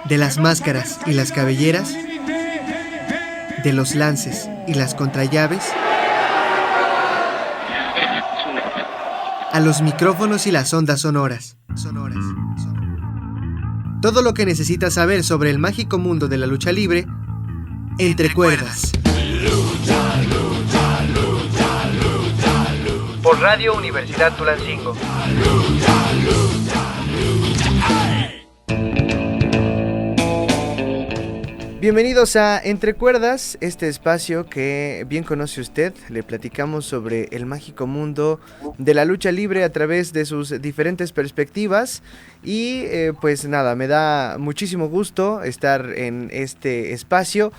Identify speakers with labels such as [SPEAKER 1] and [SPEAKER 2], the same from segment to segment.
[SPEAKER 1] De las máscaras y las cabelleras, de los lances y las contrallaves, a los micrófonos y las ondas sonoras. Todo lo que necesitas saber sobre el mágico mundo de la lucha libre, entre cuerdas. Por Radio Universidad Tulancingo. Bienvenidos a Entre Cuerdas, este espacio que bien conoce usted. Le platicamos sobre el mágico mundo de la lucha libre a través de sus diferentes perspectivas. Y pues nada, me da muchísimo gusto estar en este espacio,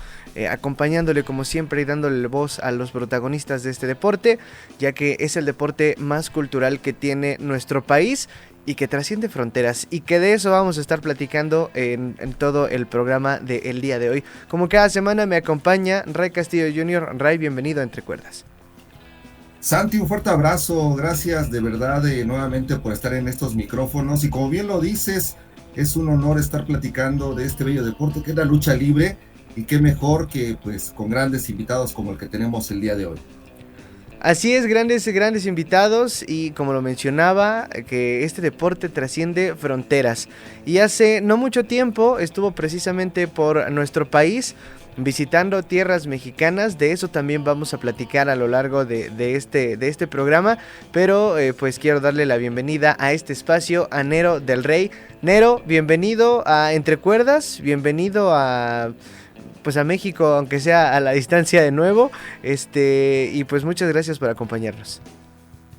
[SPEAKER 1] acompañándole como siempre y dándole voz a los protagonistas de este deporte, ya que es el deporte más cultural que tiene nuestro país y que trasciende fronteras, y que de eso vamos a estar platicando en todo el programa del día de hoy. Como cada semana me acompaña Ray Castillo Jr. Ray, bienvenido a Entre Cuerdas.
[SPEAKER 2] Santi, un fuerte abrazo, gracias de verdad nuevamente por estar en estos micrófonos, y como bien lo dices, es un honor estar platicando de este bello deporte que es la lucha libre, y qué mejor que pues con grandes invitados como el que tenemos el día de hoy.
[SPEAKER 1] Así es, grandes invitados, y como lo mencionaba, que este deporte trasciende fronteras. Y hace no mucho tiempo estuvo precisamente por nuestro país, visitando tierras mexicanas. De eso también vamos a platicar a lo largo de este programa. Pero pues quiero darle la bienvenida a este espacio a Nero del Rey. Nero, bienvenido a Entre Cuerdas, bienvenido a México, aunque sea a la distancia de nuevo, y pues muchas gracias por acompañarnos.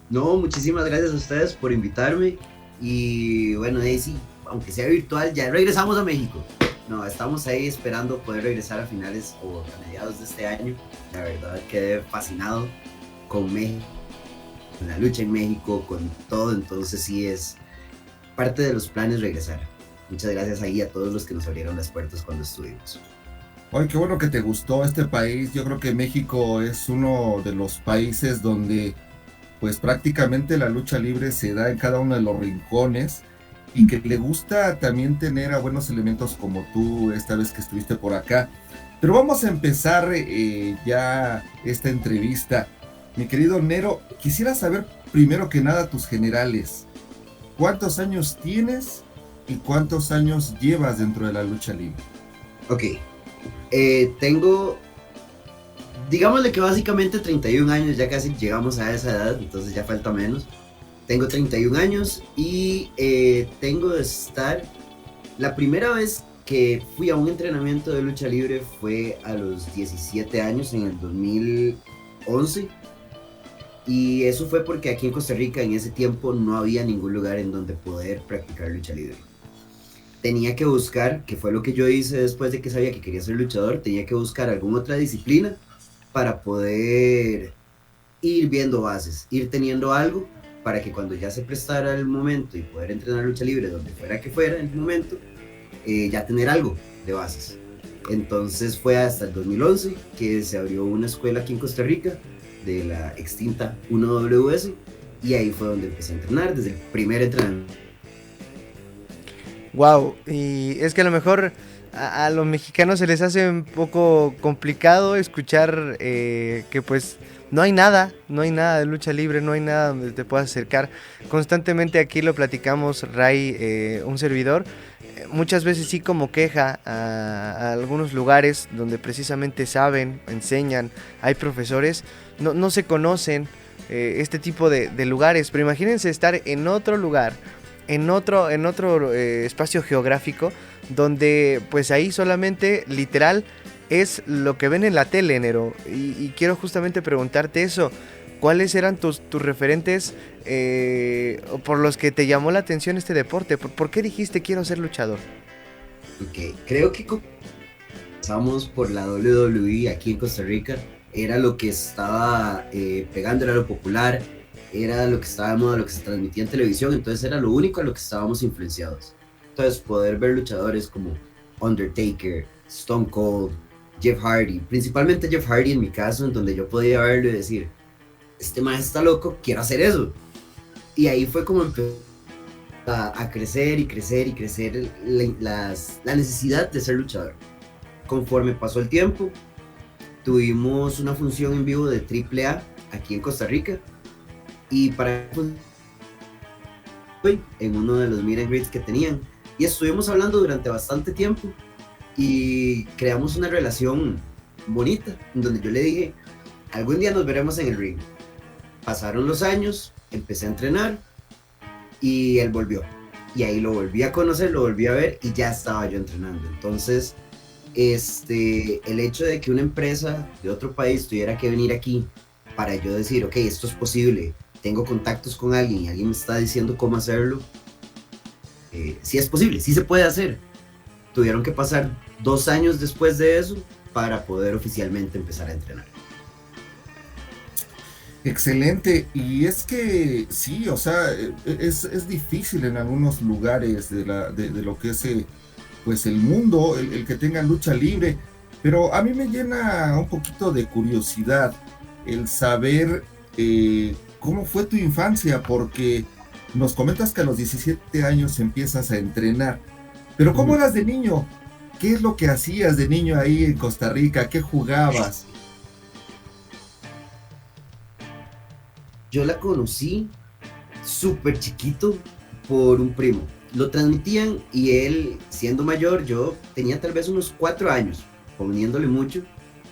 [SPEAKER 3] No, muchísimas gracias a ustedes por invitarme, y bueno, sí, aunque sea virtual, ya regresamos a México. No, estamos ahí esperando poder regresar a finales o a mediados de este año. La verdad quedé fascinado con México, con la lucha en México, con todo, entonces sí es parte de los planes regresar. Muchas gracias ahí a todos los que nos abrieron las puertas cuando estuvimos.
[SPEAKER 2] Ay, qué bueno que te gustó este país. Yo creo que México es uno de los países donde pues prácticamente la lucha libre se da en cada uno de los rincones, y que le gusta también tener a buenos elementos como tú esta vez que estuviste por acá. Pero vamos a empezar ya esta entrevista. Mi querido Nero, quisiera saber primero que nada tus generales. ¿Cuántos años tienes y cuántos años llevas dentro de la lucha libre?
[SPEAKER 3] Ok. Tengo, digámosle que básicamente 31 años, ya casi llegamos a esa edad, entonces ya falta menos. Tengo 31 años y tengo de estar, la primera vez que fui a un entrenamiento de lucha libre fue a los 17 años, en el 2011, y eso fue porque aquí en Costa Rica en ese tiempo no había ningún lugar en donde poder practicar lucha libre. Tenía que buscar, que fue lo que yo hice después de que sabía que quería ser luchador, tenía que buscar alguna otra disciplina para poder ir viendo bases, ir teniendo algo para que cuando ya se prestara el momento y poder entrenar lucha libre donde fuera que fuera en el momento, ya tener algo de bases. Entonces fue hasta el 2011 que se abrió una escuela aquí en Costa Rica de la extinta 1WS, y ahí fue donde empecé a entrenar desde el primer entrenamiento.
[SPEAKER 1] Wow, y es que a lo mejor a los mexicanos se les hace un poco complicado escuchar que pues no hay nada de lucha libre, no hay nada donde te puedas acercar. Constantemente aquí lo platicamos, Ray, un servidor, muchas veces sí como queja a algunos lugares donde precisamente saben, enseñan, hay profesores, no se conocen este tipo de lugares, pero imagínense estar en otro lugar, en otro espacio geográfico, donde pues ahí solamente literal es lo que ven en la tele, Nero, y quiero justamente preguntarte eso. ¿Cuáles eran tus referentes por los que te llamó la atención este deporte? ¿Por qué dijiste quiero ser luchador?
[SPEAKER 3] Ok, creo que comenzamos por la WWE aquí en Costa Rica. Era lo que estaba pegando, era lo popular, era lo que estaba de moda, lo que se transmitía en televisión, entonces era lo único a lo que estábamos influenciados. Entonces poder ver luchadores como Undertaker, Stone Cold, Jeff Hardy, principalmente Jeff Hardy en mi caso, en donde yo podía verlo y decir, este man está loco, quiero hacer eso. Y ahí fue como empezó a crecer y crecer y crecer la necesidad de ser luchador. Conforme pasó el tiempo, tuvimos una función en vivo de AAA aquí en Costa Rica, y para en uno de los meet and greets que tenían, y estuvimos hablando durante bastante tiempo y creamos una relación bonita, en donde yo le dije, algún día nos veremos en el ring. Pasaron los años, empecé a entrenar y él volvió, y ahí lo volví a conocer, lo volví a ver y ya estaba yo entrenando. Entonces el hecho de que una empresa de otro país tuviera que venir aquí para yo decir, ok, esto es posible, tengo contactos con alguien y alguien me está diciendo cómo hacerlo, sí es posible, sí se puede hacer. Tuvieron que pasar 2 años después de eso para poder oficialmente empezar a entrenar.
[SPEAKER 2] Excelente, y es que sí, o sea, es difícil en algunos lugares de lo que es pues el mundo, el que tenga lucha libre, pero a mí me llena un poquito de curiosidad el saber cómo fue tu infancia, porque nos comentas que a los 17 años empiezas a entrenar, pero ¿cómo eras de niño? ¿Qué es lo que hacías de niño ahí en Costa Rica? ¿Qué jugabas?
[SPEAKER 3] Yo la conocí súper chiquito por un primo. Lo transmitían y él, siendo mayor, yo tenía tal vez unos 4 años, poniéndole mucho,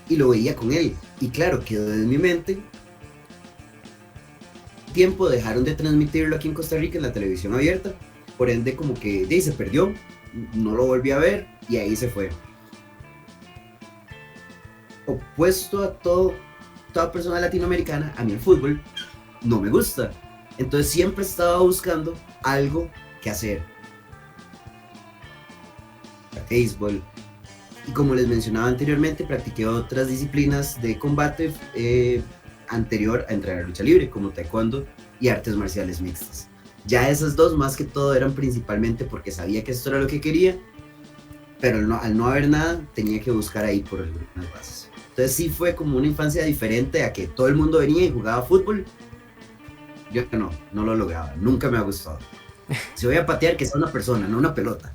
[SPEAKER 3] y lo veía con él. Y claro, quedó en mi mente. Tiempo dejaron de transmitirlo aquí en Costa Rica en la televisión abierta, por ende como que se perdió, no lo volví a ver y ahí se fue. Opuesto a toda persona latinoamericana, a mí el fútbol no me gusta. Entonces siempre estaba buscando algo que hacer. Béisbol. Y como les mencionaba anteriormente, practiqué otras disciplinas de combate anterior a entrar a lucha libre, como taekwondo y artes marciales mixtas. Ya esas dos más que todo eran principalmente porque sabía que esto era lo que quería, pero al no haber nada tenía que buscar ahí por algunas bases. Entonces sí fue como una infancia diferente a que todo el mundo venía y jugaba fútbol. Yo no lo lograba, nunca me ha gustado. Si voy a patear, que sea una persona, no una pelota.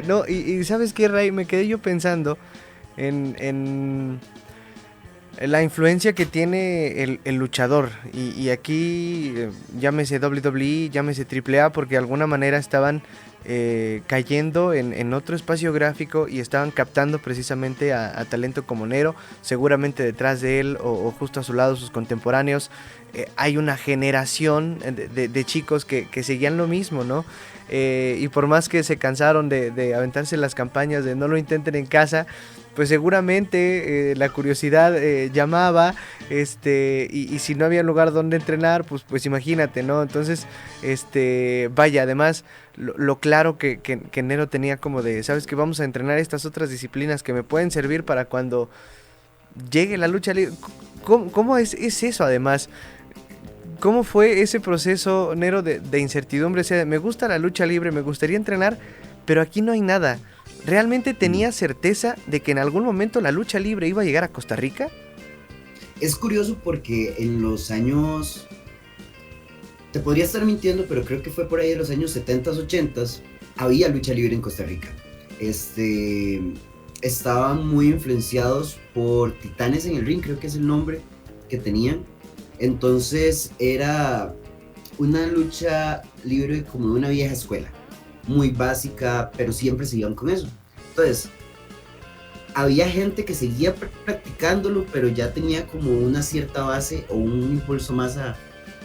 [SPEAKER 1] No, y ¿sabes qué, Ray? Me quedé yo pensando en la influencia que tiene el luchador. Y aquí, llámese WWE, llámese AAA, porque de alguna manera estaban cayendo en otro espacio gráfico y estaban captando precisamente a talento como Nero. Seguramente detrás de él o justo a su lado sus contemporáneos hay una generación de chicos que seguían lo mismo, ¿no? Y por más que se cansaron de aventarse las campañas de no lo intenten en casa, pues seguramente la curiosidad llamaba, y si no había lugar donde entrenar, pues imagínate, ¿no? Entonces, vaya, además, lo claro que Nero tenía como de, ¿sabes qué? Vamos a entrenar estas otras disciplinas que me pueden servir para cuando llegue la lucha libre. ¿Cómo es eso, además? ¿Cómo fue ese proceso, Nero, de incertidumbre? O sea, me gusta la lucha libre, me gustaría entrenar, pero aquí no hay nada. ¿Realmente tenías certeza de que en algún momento la lucha libre iba a llegar a Costa Rica?
[SPEAKER 3] Es curioso porque en los años, te podría estar mintiendo, pero creo que fue por ahí de los años 70s, 80s, había lucha libre en Costa Rica. Estaban muy influenciados por Titanes en el Ring, creo que es el nombre que tenían. Entonces era una lucha libre como de una vieja escuela, muy básica, pero siempre se iban con eso. Entonces, había gente que seguía practicándolo, pero ya tenía como una cierta base o un impulso más a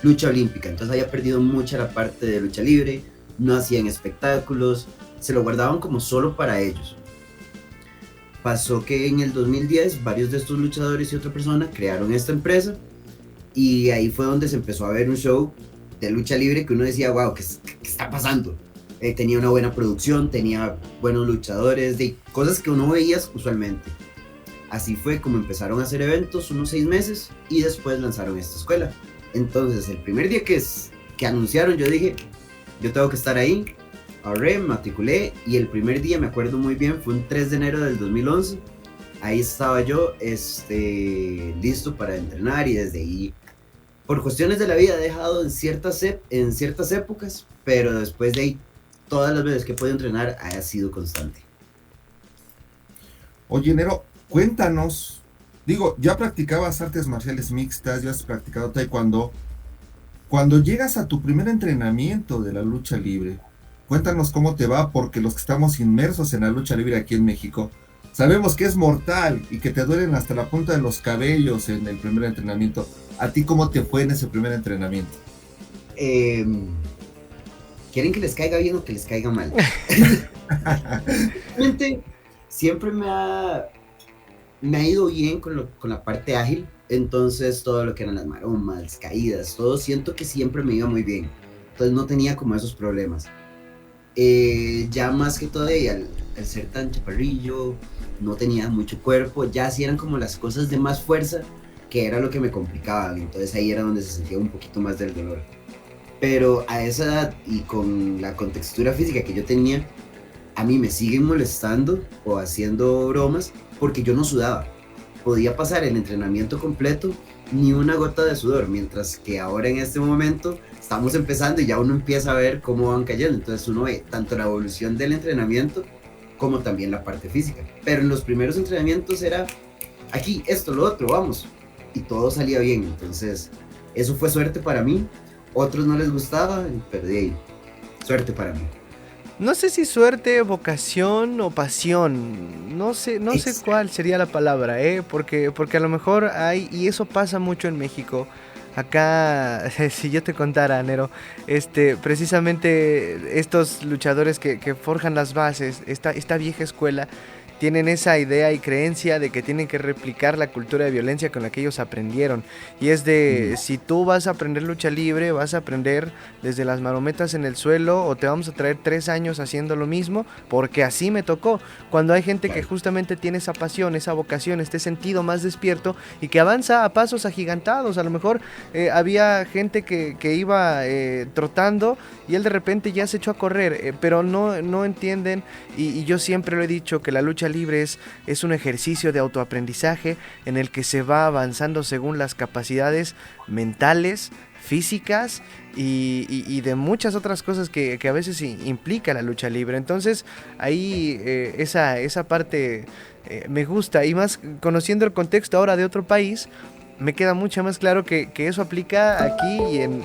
[SPEAKER 3] lucha olímpica. Entonces había perdido mucha la parte de lucha libre, no hacían espectáculos, se lo guardaban como solo para ellos. Pasó que en el 2010 varios de estos luchadores y otra persona crearon esta empresa, y ahí fue donde se empezó a ver un show de lucha libre que uno decía, wow, ¿qué está pasando? Tenía una buena producción, tenía buenos luchadores, de cosas que uno veía usualmente. Así fue como empezaron a hacer eventos unos 6 meses y después lanzaron esta escuela. Entonces el primer día que anunciaron, yo dije, yo tengo que estar ahí. Ahorré, me matriculé, y el primer día, me acuerdo muy bien, fue un 3 de enero del 2011. Ahí estaba yo listo para entrenar, y desde ahí, por cuestiones de la vida he dejado en ciertas épocas, pero después de ahí, todas las veces que he podido entrenar ha sido constante.
[SPEAKER 2] Oye, Nero, cuéntanos, digo, ya practicabas artes marciales mixtas, ya has practicado taekwondo. Cuando llegas a tu primer entrenamiento de la lucha libre, cuéntanos cómo te va, porque los que estamos inmersos en la lucha libre aquí en México, sabemos que es mortal y que te duelen hasta la punta de los cabellos en el primer entrenamiento. ¿A ti cómo te fue en ese primer entrenamiento?
[SPEAKER 3] ¿Quieren que les caiga bien o que les caiga mal? Realmente siempre me ha ido bien con la parte ágil, entonces todo lo que eran las maromas, caídas, todo siento que siempre me iba muy bien, entonces no tenía como esos problemas. Ya más que todo al ser tan chaparrillo, no tenía mucho cuerpo, ya sí eran como las cosas de más fuerza, que era lo que me complicaban, entonces ahí era donde se sentía un poquito más del dolor. Pero a esa edad y con la contextura física que yo tenía, a mí me siguen molestando o haciendo bromas porque yo no sudaba. Podía pasar el entrenamiento completo ni una gota de sudor, mientras que ahora en este momento estamos empezando y ya uno empieza a ver cómo van cayendo. Entonces uno ve tanto la evolución del entrenamiento como también la parte física. Pero en los primeros entrenamientos era aquí, esto, lo otro, vamos. Y todo salía bien. Entonces eso fue suerte para mí. Otros no les gustaba y perdí ahí. Suerte para mí.
[SPEAKER 1] No sé si suerte, vocación o pasión. No sé cuál sería la palabra, porque a lo mejor hay, y eso pasa mucho en México. Acá, si yo te contara, Nero, precisamente estos luchadores que forjan las bases, esta vieja escuela, tienen esa idea y creencia de que tienen que replicar la cultura de violencia con la que ellos aprendieron. Y es de, si tú vas a aprender lucha libre, vas a aprender desde las marometas en el suelo, o te vamos a traer 3 años haciendo lo mismo, porque así me tocó. Cuando hay gente que justamente tiene esa pasión, esa vocación, este sentido más despierto, y que avanza a pasos agigantados. A lo mejor había gente que iba trotando, y él de repente ya se echó a correr, pero no entienden, y yo siempre lo he dicho, que la lucha libre es un ejercicio de autoaprendizaje en el que se va avanzando según las capacidades mentales, físicas y de muchas otras cosas que a veces implica la lucha libre. Entonces ahí esa parte me gusta, y más conociendo el contexto ahora de otro país, me queda mucho más claro que eso aplica aquí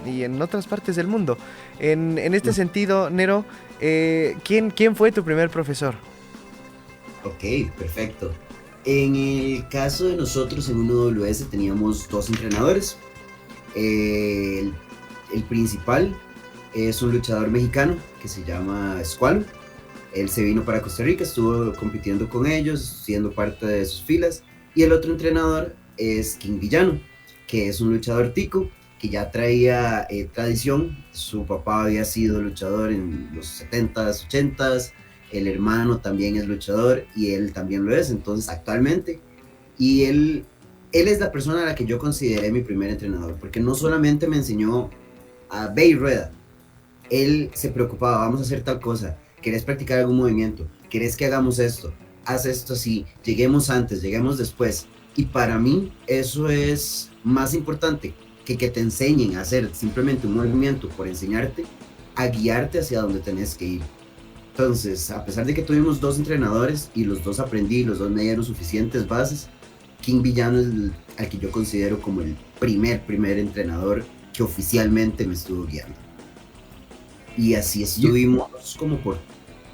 [SPEAKER 1] y en otras partes del mundo. En este sentido, Nero, ¿quién fue tu primer profesor?
[SPEAKER 3] Ok, perfecto. En el caso de nosotros en 1WS teníamos 2 entrenadores. El principal es un luchador mexicano que se llama Squalo. Él se vino para Costa Rica, estuvo compitiendo con ellos, siendo parte de sus filas. Y el otro entrenador es King Villano, que es un luchador tico que ya traía tradición. Su papá había sido luchador en los 70s, 80s. El hermano también es luchador y él también lo es, entonces actualmente. Y él es la persona a la que yo consideré mi primer entrenador, porque no solamente me enseñó a ve y rueda, él se preocupaba, vamos a hacer tal cosa, ¿querés practicar algún movimiento? ¿Querés que hagamos esto? Haz esto así, lleguemos antes, lleguemos después. Y para mí eso es más importante que te enseñen a hacer simplemente un movimiento por enseñarte, a guiarte hacia donde tenés que ir. Entonces, a pesar de que tuvimos 2 entrenadores y los 2 aprendí, los 2 me dieron suficientes bases, King Villano es al que yo considero como el primer entrenador que oficialmente me estuvo guiando. Y así estuvimos como por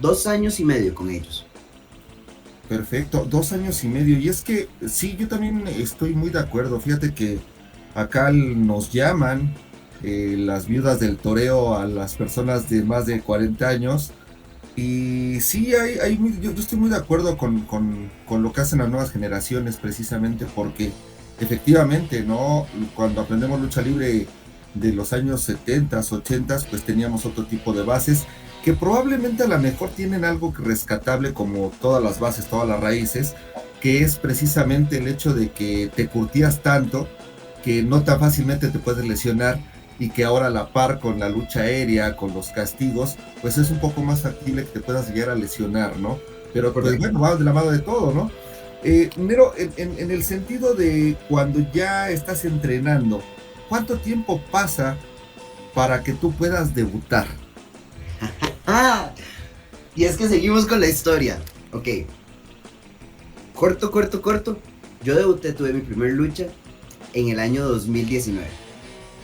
[SPEAKER 3] 2 años y medio con ellos.
[SPEAKER 2] Perfecto, 2 años y medio. Y es que sí, yo también estoy muy de acuerdo. Fíjate que acá nos llaman las viudas del toreo a las personas de más de 40 años. Y sí, yo estoy muy de acuerdo con lo que hacen las nuevas generaciones, precisamente porque efectivamente, ¿no? Cuando aprendemos lucha libre de los años 70s, 80s, pues teníamos otro tipo de bases que probablemente a lo mejor tienen algo que rescatable, como todas las bases, todas las raíces, que es precisamente el hecho de que te curtías tanto que no tan fácilmente te puedes lesionar, y que ahora a la par con la lucha aérea, con los castigos, pues es un poco más factible que te puedas llegar a lesionar, ¿no? Pero pues, bueno, va de la mano de todo, ¿no? Nero, en el sentido de cuando ya estás entrenando, ¿cuánto tiempo pasa para que tú puedas debutar?
[SPEAKER 3] Ah, y es que seguimos con la historia. Ok, corto. Yo debuté, tuve mi primer lucha en el año 2019.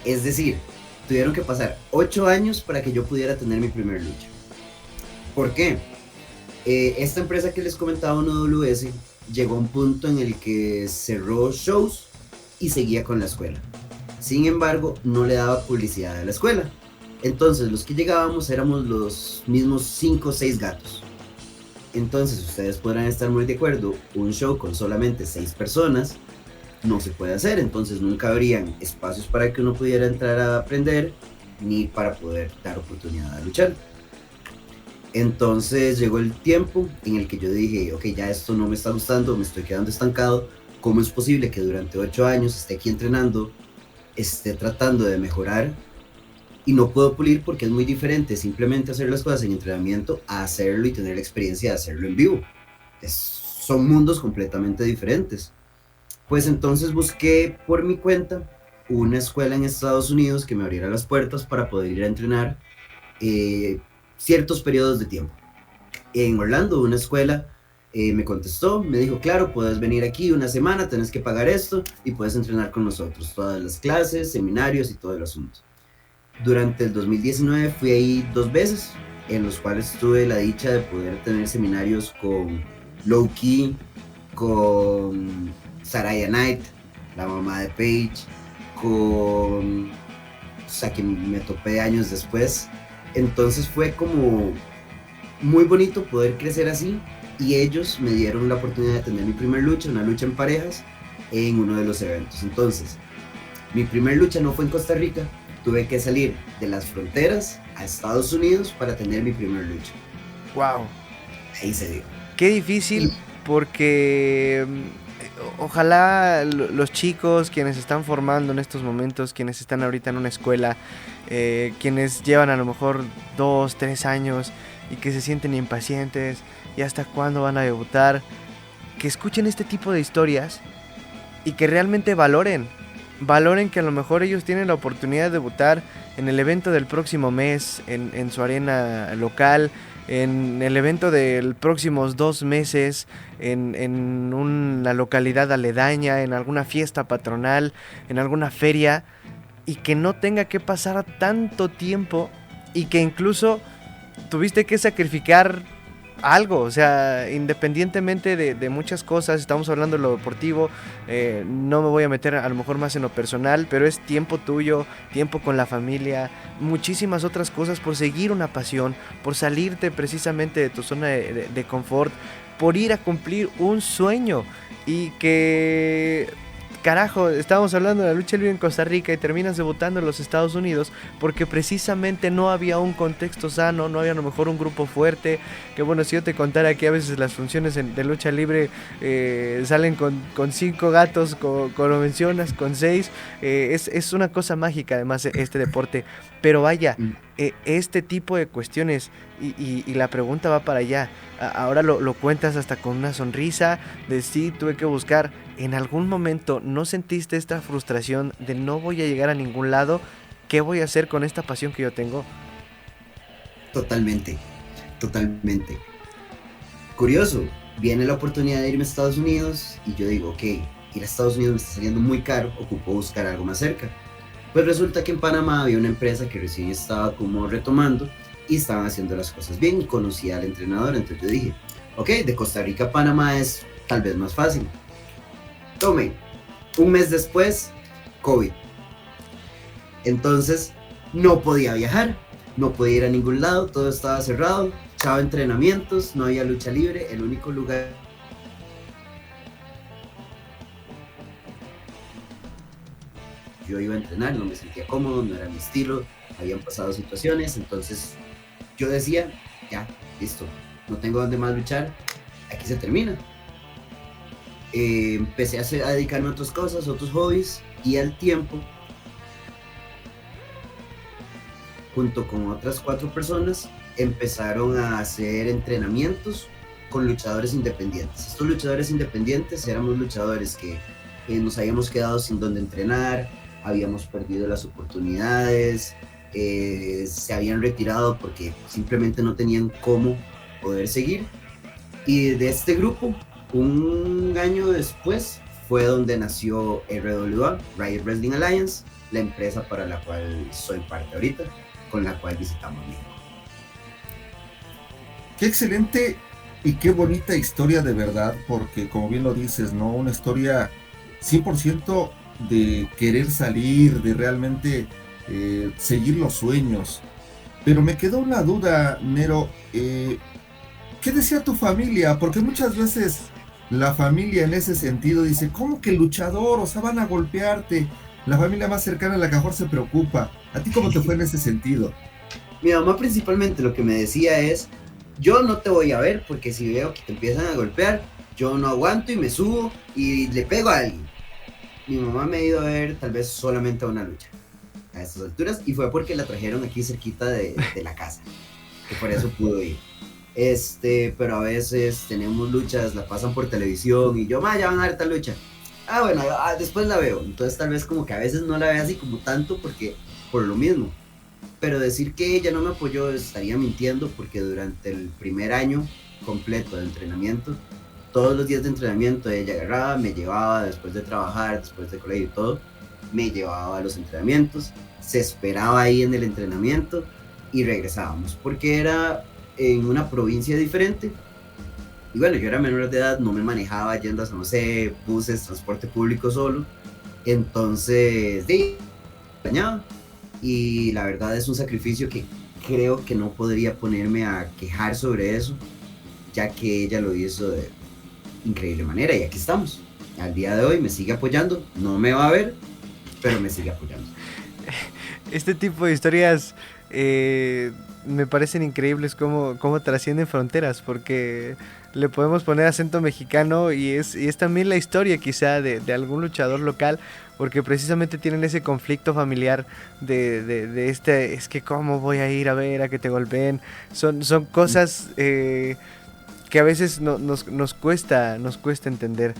[SPEAKER 3] Es decir, tuvieron que pasar 8 años para que yo pudiera tener mi primer lucha. ¿Por qué? Esta empresa que les comentaba, 1WS, llegó a un punto en el que cerró shows y seguía con la escuela. Sin embargo, no le daba publicidad a la escuela. Entonces, los que llegábamos éramos los mismos 5 o 6 gatos. Entonces, ustedes podrán estar muy de acuerdo, un show con solamente 6 personas no se puede hacer. Entonces, nunca habrían espacios para que uno pudiera entrar a aprender, ni para poder dar oportunidad a luchar. Entonces llegó el tiempo en el que yo dije, ok, ya esto no me está gustando, me estoy quedando estancado. ¿Cómo es posible que durante 8 años esté aquí entrenando, esté tratando de mejorar y no puedo pulir? Porque es muy diferente simplemente hacer las cosas en entrenamiento a hacerlo y tener la experiencia de hacerlo en vivo. Son mundos completamente diferentes. Pues entonces busqué por mi cuenta una escuela en Estados Unidos que me abriera las puertas para poder ir a entrenar ciertos periodos de tiempo. En Orlando, una escuela me contestó, me dijo, claro, puedes venir aquí una semana, tenés que pagar esto y puedes entrenar con nosotros, todas las clases, seminarios y todo el asunto. Durante el 2019 fui ahí 2 veces, en los cuales tuve la dicha de poder tener seminarios con Low Ki, con Saraya Knight, la mamá de Paige, con, o sea, que me topé años después. Entonces fue como muy bonito poder crecer así, y ellos me dieron la oportunidad de tener mi primer lucha, una lucha en parejas, en uno de los eventos. Entonces, mi primer lucha no fue en Costa Rica, tuve que salir de las fronteras a Estados Unidos para tener mi primer lucha.
[SPEAKER 1] Wow.
[SPEAKER 3] Ahí se dio.
[SPEAKER 1] Qué difícil, porque ojalá los chicos, quienes están formando en estos momentos, quienes están ahorita en una escuela, quienes llevan a lo mejor 2, 3 años y que se sienten impacientes y hasta cuándo van a debutar, que escuchen este tipo de historias y que realmente valoren que a lo mejor ellos tienen la oportunidad de debutar en el evento del próximo mes, en su arena local, en el evento del próximos 2 meses, en una localidad aledaña, en alguna fiesta patronal, en alguna feria, y que no tenga que pasar tanto tiempo y que incluso tuviste que sacrificar algo, o sea, independientemente de muchas cosas. Estamos hablando de lo deportivo, no me voy a meter a lo mejor más en lo personal, pero es tiempo tuyo, tiempo con la familia, muchísimas otras cosas, por seguir una pasión, por salirte precisamente de tu zona de confort, por ir a cumplir un sueño. Y que, carajo, estábamos hablando de la lucha libre en Costa Rica y terminas debutando en los Estados Unidos porque precisamente no había un contexto sano, no había a lo mejor un grupo fuerte. Que bueno, si yo te contara que a veces las funciones de lucha libre salen con 5 gatos, como lo mencionas, con 6, es una cosa mágica además este deporte. Pero vaya, este tipo de cuestiones, y la pregunta va para allá. Ahora lo cuentas hasta con una sonrisa de sí, tuve que buscar. ¿En algún momento no sentiste esta frustración de no voy a llegar a ningún lado? ¿Qué voy a hacer con esta pasión que yo tengo?
[SPEAKER 3] Totalmente. Curioso, viene la oportunidad de irme a Estados Unidos y yo digo, ok, ir a Estados Unidos me está saliendo muy caro, ocupo buscar algo más cerca. Pues resulta que en Panamá había una empresa que recién estaba como retomando y estaban haciendo las cosas bien, y conocí al entrenador. Entonces yo dije, ok, de Costa Rica a Panamá es tal vez más fácil. Tome, un mes después, COVID. Entonces no podía viajar, no podía ir a ningún lado, todo estaba cerrado, chao entrenamientos, no había lucha libre. El único lugar yo iba a entrenar, no me sentía cómodo, no era mi estilo, habían pasado situaciones. Entonces yo decía, ya, listo, no tengo dónde más luchar, aquí se termina. Empecé a dedicarme a otras cosas, otros hobbies, y al tiempo, junto con otras 4 personas, empezaron a hacer entrenamientos con luchadores independientes. Estos luchadores independientes éramos luchadores que nos habíamos quedado sin dónde entrenar, habíamos perdido las oportunidades, se habían retirado porque simplemente no tenían cómo poder seguir. Y de este grupo, un año después, fue donde nació RWA, Riot Wrestling Alliance, la empresa para la cual soy parte ahorita, con la cual visitamos México.
[SPEAKER 2] Qué excelente y qué bonita historia de verdad, porque como bien lo dices, ¿no? Una historia 100% de querer salir, de realmente seguir los sueños. Pero me quedó una duda, Nero, ¿qué decía tu familia? Porque muchas veces la familia en ese sentido dice, ¿cómo que luchador? O sea, van a golpearte. La familia más cercana a la que mejor se preocupa. ¿A ti cómo te fue en ese sentido?
[SPEAKER 3] Mi mamá principalmente lo que me decía es, yo no te voy a ver porque si veo que te empiezan a golpear, yo no aguanto y me subo y le pego a alguien. Mi mamá me ha ido a ver tal vez solamente a una lucha a estas alturas y fue porque la trajeron aquí cerquita de la casa, que por eso pudo ir. Pero a veces tenemos luchas, la pasan por televisión y yo, ya van a ver tal lucha. Ah, bueno, después la veo. Entonces tal vez como que a veces no la veo así como tanto porque por lo mismo. Pero decir que ella no me apoyó estaría mintiendo porque durante el primer año completo de entrenamiento, todos los días de entrenamiento ella agarraba, me llevaba después de trabajar, después de colegio y todo, me llevaba a los entrenamientos, se esperaba ahí en el entrenamiento y regresábamos porque era en una provincia diferente. Y bueno, yo era menor de edad, no me manejaba yendo a San José, buses, transporte público solo. Entonces, dañaba. Y la verdad es un sacrificio que creo que no podría ponerme a quejar sobre eso, ya que ella lo hizo de increíble manera y aquí estamos. Al día de hoy me sigue apoyando, no me va a ver, pero me sigue apoyando.
[SPEAKER 1] Este tipo de historias me parecen increíbles cómo trascienden fronteras, porque le podemos poner acento mexicano y es también la historia quizá de algún luchador local, porque precisamente tienen ese conflicto familiar de es que cómo voy a ir a ver a que te golpeen. Son cosas que a veces nos cuesta entender.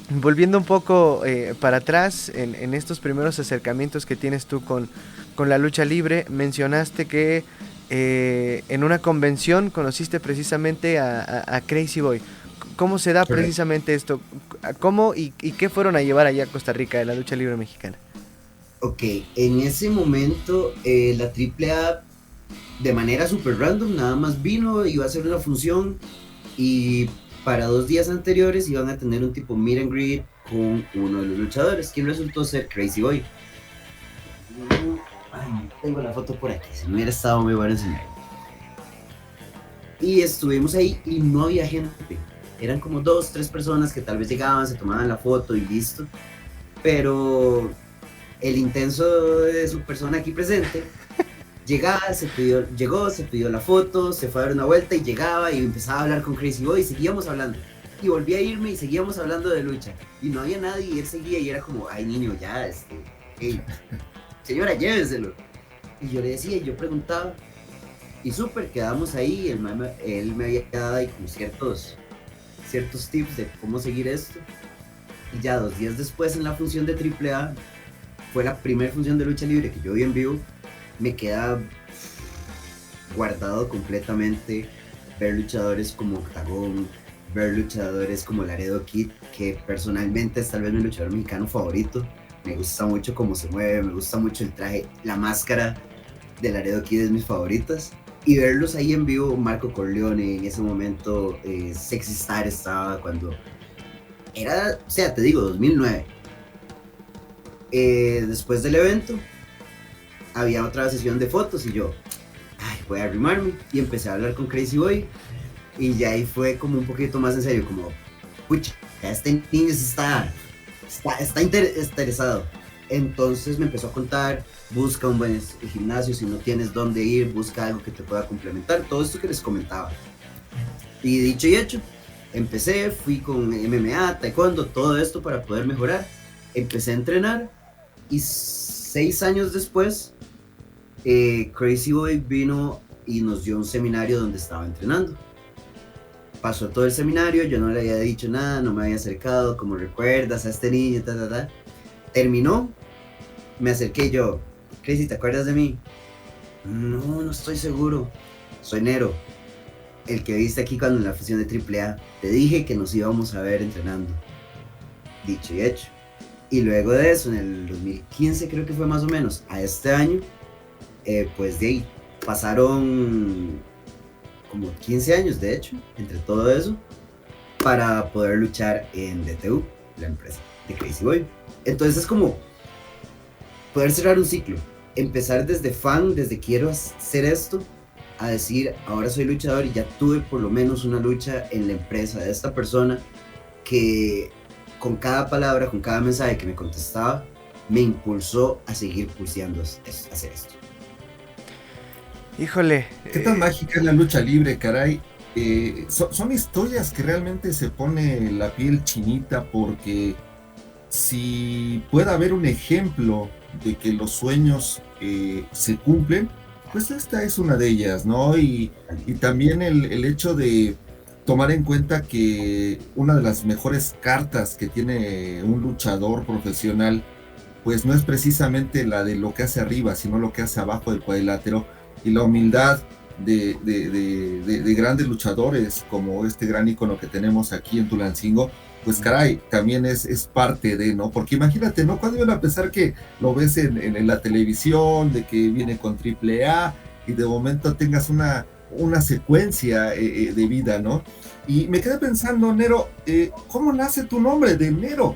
[SPEAKER 1] Volviendo un poco para atrás, en estos primeros acercamientos que tienes tú con la lucha libre, mencionaste que en una convención conociste precisamente a Crazy Boy. ¿Cómo se da precisamente esto? ¿Cómo y qué fueron a llevar allá a Costa Rica de la lucha libre mexicana?
[SPEAKER 3] Ok, en ese momento la AAA de manera super random nada más vino, iba a hacer una función y para 2 días anteriores iban a tener un tipo meet and greet con uno de los luchadores, quien resultó ser Crazy Boy. Ay, tengo la foto por aquí, si no hubiera estado muy bueno enseñar. Y estuvimos ahí y no había gente. Eran como 2, 3 personas que tal vez llegaban, se tomaban la foto y listo. Pero el intenso de su persona aquí presente llegaba, llegó, se pidió la foto, se fue a dar una vuelta y llegaba y empezaba a hablar con Crazy Boy y seguíamos hablando. Y volví a irme y seguíamos hablando de lucha. Y no había nadie y él seguía y era como, ay niño, ya, hey, señora, llévenselo. Y yo le decía, y yo preguntaba. Y súper, quedamos ahí, él me había dado ahí como ciertos tips de cómo seguir esto. Y ya 2 días después en la función de AAA, fue la primera función de lucha libre que yo vi en vivo, me queda guardado completamente ver luchadores como Octagón, ver luchadores como Laredo Kid, que personalmente es tal vez mi luchador mexicano favorito. Me gusta mucho cómo se mueve, me gusta mucho el traje, la máscara de Laredo Kid es mis favoritas. Y verlos ahí en vivo, Marco Corleone, en ese momento Sexy Star estaba cuando era, o sea, te digo, 2009. Después del evento, había otra sesión de fotos y yo, voy a arrimarme y empecé a hablar con Crazy Boy y ya ahí fue como un poquito más en serio, como, pucha, este niño está interesado. Entonces me empezó a contar, busca un buen gimnasio, si no tienes dónde ir, busca algo que te pueda complementar, todo esto que les comentaba. Y dicho y hecho, empecé, fui con MMA, taekwondo, todo esto para poder mejorar. Empecé a entrenar y 6 años después, Crazy Boy vino y nos dio un seminario donde estaba entrenando. Pasó todo el seminario, yo no le había dicho nada, no me había acercado, como recuerdas a este niño, Terminó, me acerqué y yo, Crazy, ¿te acuerdas de mí? No, no estoy seguro. Soy Nero, el que viste aquí cuando en la fusión de AAA. Te dije que nos íbamos a ver entrenando. Dicho y hecho. Y luego de eso, en el 2015 creo que fue más o menos, a este año, pues de ahí pasaron como 15 años, de hecho, entre todo eso, para poder luchar en DTU, la empresa de Crazy Boy. Entonces es como poder cerrar un ciclo, empezar desde fan, desde quiero hacer esto, a decir, ahora soy luchador y ya tuve por lo menos una lucha en la empresa de esta persona que con cada palabra, con cada mensaje que me contestaba, me impulsó a seguir pulseando hacer esto.
[SPEAKER 1] Híjole.
[SPEAKER 2] ¿Qué tan mágica es la lucha libre, caray? Son historias que realmente se pone la piel chinita, porque si puede haber un ejemplo de que los sueños se cumplen, pues esta es una de ellas, ¿no? Y también el hecho de tomar en cuenta que una de las mejores cartas que tiene un luchador profesional, pues no es precisamente la de lo que hace arriba, sino lo que hace abajo del cuadrilátero, y la humildad de grandes luchadores como este gran ícono que tenemos aquí en Tulancingo, pues caray, también es parte de, ¿no? Porque imagínate, ¿no? Cuando iban a pensar que lo ves en la televisión, de que viene con AAA, y de momento tengas una secuencia de vida, ¿no? Y me quedé pensando, Nero, ¿cómo nace tu nombre de Nero?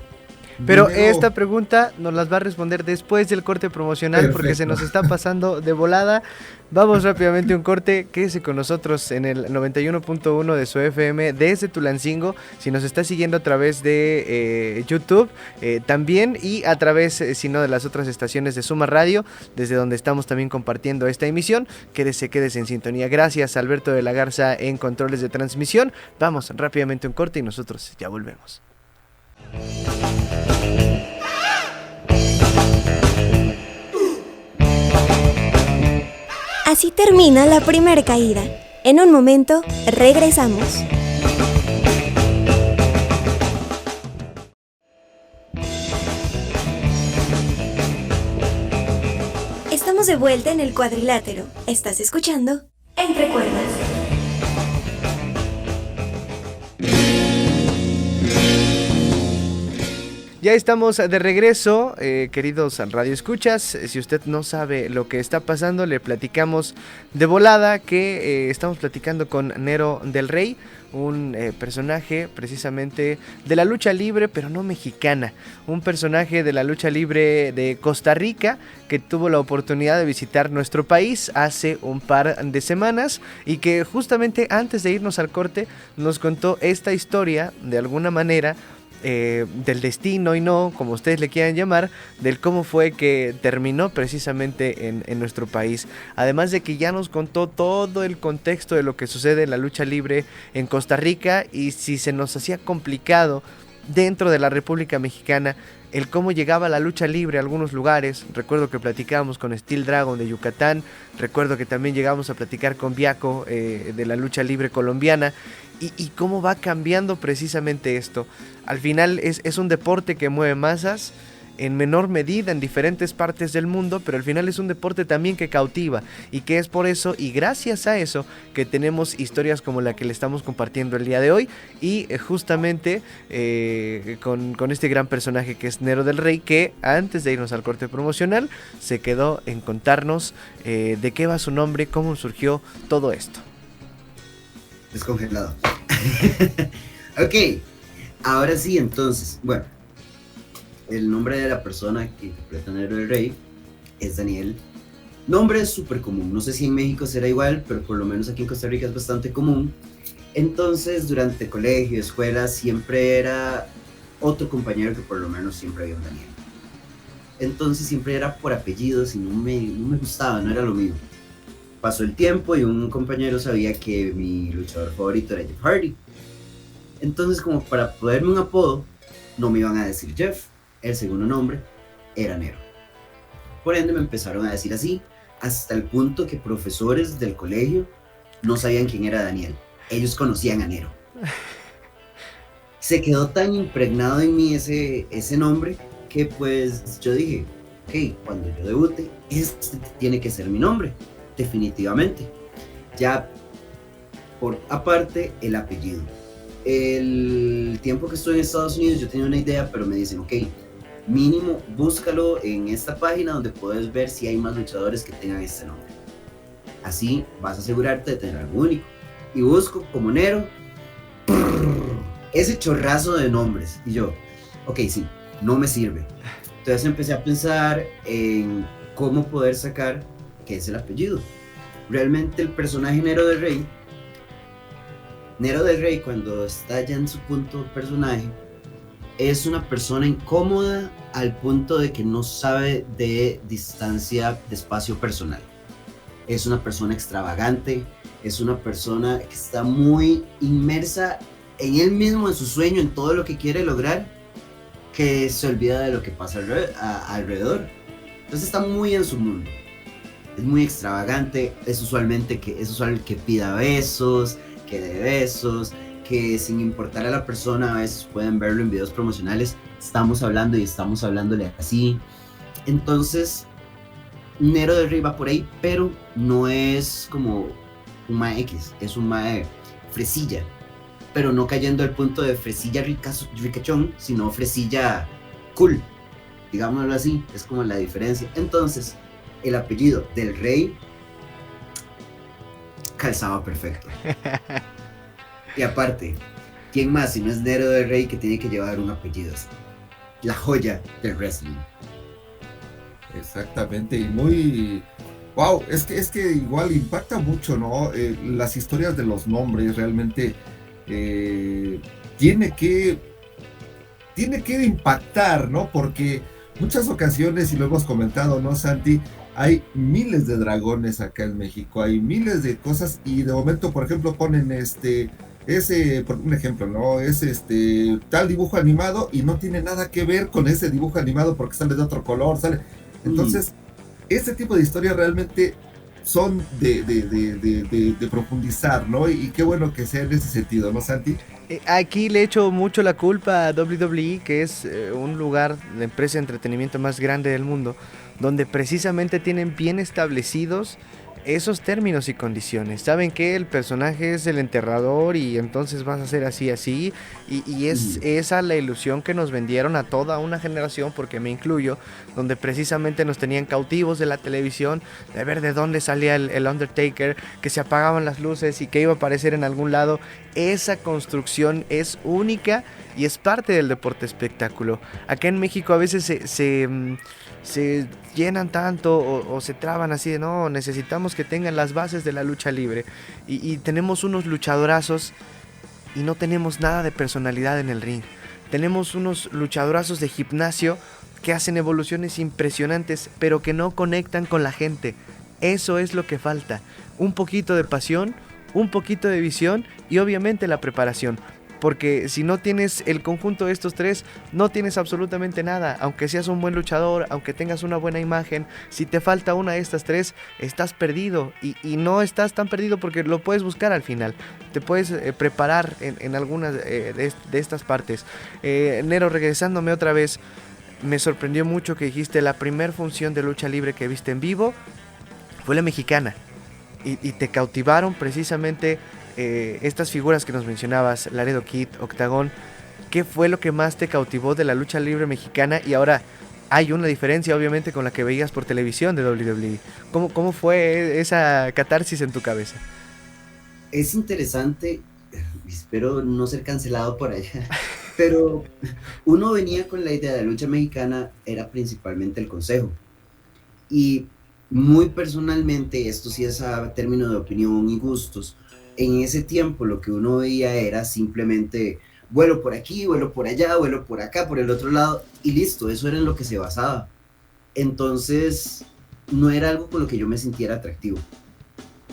[SPEAKER 1] Pero
[SPEAKER 2] Nero.
[SPEAKER 1] esta pregunta nos las va a responder después del corte promocional. Perfecto. Porque se nos está pasando de volada. Vamos rápidamente a un corte. Quédese con nosotros en el 91.1 de su FM desde Tulancingo. Si nos está siguiendo a través de YouTube también, y a través, si no, de las otras estaciones de Suma Radio, desde donde estamos también compartiendo esta emisión. Quédese en sintonía. Gracias, Alberto de la Garza, en controles de transmisión. Vamos rápidamente a un corte y nosotros ya volvemos.
[SPEAKER 4] Así termina la primera caída. En un momento, regresamos. Estamos de vuelta en el cuadrilátero. Estás escuchando Entre Cuerdas.
[SPEAKER 1] Ya estamos de regreso, queridos radioescuchas. Si usted no sabe lo que está pasando, le platicamos de volada que estamos platicando con Nero del Rey, un personaje precisamente de la lucha libre, pero no mexicana, un personaje de la lucha libre de Costa Rica que tuvo la oportunidad de visitar nuestro país hace un par de semanas, y que justamente antes de irnos al corte nos contó esta historia de alguna manera, del destino y no, como ustedes le quieran llamar, del cómo fue que terminó precisamente en nuestro país. Además de que ya nos contó todo el contexto de lo que sucede en la lucha libre en Costa Rica, y si se nos hacía complicado dentro de la República Mexicana el cómo llegaba la lucha libre a algunos lugares. Recuerdo que platicábamos con Steel Dragon de Yucatán, recuerdo que también llegamos a platicar con Biaco de la lucha libre colombiana, y cómo va cambiando precisamente esto. Al final es un deporte que mueve masas en menor medida en diferentes partes del mundo, pero al final es un deporte también que cautiva, y que es por eso y gracias a eso que tenemos historias como la que le estamos compartiendo el día de hoy, y justamente con este gran personaje que es Nero del Rey, que antes de irnos al corte promocional se quedó en contarnos de qué va su nombre, cómo surgió todo esto.
[SPEAKER 3] Descongelado. Ok, ahora sí, entonces, bueno, el nombre de la persona que interpreta a Nero del Rey es Daniel. Nombre es súper común, no sé si en México será igual, pero por lo menos aquí en Costa Rica es bastante común. Entonces, durante colegio, escuela, siempre era otro compañero que por lo menos siempre había un Daniel. Entonces siempre era por apellidos y no me gustaba, no era lo mío. Pasó el tiempo y un compañero sabía que mi luchador favorito era Jeff Hardy. Entonces, como para ponerme un apodo, no me iban a decir Jeff, el segundo nombre era Nero. Por ende me empezaron a decir así, hasta el punto que profesores del colegio no sabían quién era Daniel. Ellos conocían a Nero. Se quedó tan impregnado en mí ese nombre que pues yo dije, ok, cuando yo debute, este tiene que ser mi nombre, definitivamente. Ya por aparte, el apellido. El tiempo que estuve en Estados Unidos yo tenía una idea, pero me dicen, ok, mínimo búscalo en esta página donde puedes ver si hay más luchadores que tengan este nombre. Así vas a asegurarte de tener algo único. Y busco como Nero, ese chorrazo de nombres. Y yo, ok, sí, no me sirve. Entonces empecé a pensar en cómo poder sacar qué es el apellido. Realmente el personaje Nero del Rey, cuando está ya en su punto personaje, es una persona incómoda al punto de que no sabe de distancia, de espacio personal. Es una persona extravagante, es una persona que está muy inmersa en él mismo, en su sueño, en todo lo que quiere lograr, que se olvida de lo que pasa alrededor. Entonces está muy en su mundo. Es muy extravagante, es usual que pida besos, que dé besos, que sin importar a la persona, a veces pueden verlo en videos promocionales, estamos hablando y estamos hablándole así. Entonces, Nero del Rey va por ahí, pero no es como un mae X, es un mae fresilla, pero no cayendo al punto de fresilla ricachón, sino fresilla cool, digámoslo así, es como la diferencia. Entonces, el apellido del Rey calzaba perfecto. Y aparte, ¿quién más si no es Nero del Rey que tiene que llevar un apellido así? La joya del wrestling.
[SPEAKER 2] Exactamente, y muy... Wow, es que igual impacta mucho, ¿no? Las historias de los nombres realmente tiene que impactar, ¿no? Porque muchas ocasiones, y lo hemos comentado, ¿no, Santi? Hay miles de dragones acá en México, hay miles de cosas, y de momento, por ejemplo, ponen por un ejemplo, ¿no? Es tal dibujo animado y no tiene nada que ver con ese dibujo animado porque sale de otro color, sale. Entonces, este tipo de historias realmente son de profundizar, ¿no? Y qué bueno que sea en ese sentido, ¿no, Santi?
[SPEAKER 1] Aquí le echo mucho la culpa a WWE, que es un lugar, la empresa de entretenimiento más grande del mundo, donde precisamente tienen bien establecidos esos términos y condiciones. Saben que el personaje es el enterrador y entonces vas a hacer así, y es esa la ilusión que nos vendieron a toda una generación, porque me incluyo, donde precisamente nos tenían cautivos de la televisión, de ver de dónde salía el Undertaker, que se apagaban las luces y que iba a aparecer en algún lado. Esa construcción es única y es parte del deporte espectáculo. Acá en México a veces se llenan tanto o se traban así de no, necesitamos que tengan las bases de la lucha libre, y tenemos unos luchadorazos y no tenemos nada de personalidad en el ring. Tenemos unos luchadorazos de gimnasio que hacen evoluciones impresionantes, pero que no conectan con la gente. Eso es lo que falta, un poquito de pasión, un poquito de visión y obviamente la preparación. Porque si no tienes el conjunto de estos tres, no tienes absolutamente nada. Aunque seas un buen luchador, aunque tengas una buena imagen, si te falta una de estas tres, estás perdido. Y no estás tan perdido porque lo puedes buscar al final. Te puedes preparar en algunas de estas partes. Nero, regresándome otra vez, me sorprendió mucho que dijiste la primer función de lucha libre que viste en vivo fue la mexicana. Y te cautivaron precisamente estas figuras que nos mencionabas, Laredo Kid, Octagón. ¿Qué fue lo que más te cautivó de la lucha libre mexicana? Y ahora hay una diferencia obviamente con la que veías por televisión de WWE. ¿Cómo fue esa catarsis en tu cabeza?
[SPEAKER 3] Es interesante, espero no ser cancelado por allá, pero uno venía con la idea de la lucha mexicana, era principalmente el consejo. Y muy personalmente, esto sí es a término de opinión y gustos, en ese tiempo lo que uno veía era simplemente vuelo por aquí, vuelo por allá, vuelo por acá, por el otro lado, y listo, eso era en lo que se basaba. Entonces, no era algo con lo que yo me sintiera atractivo.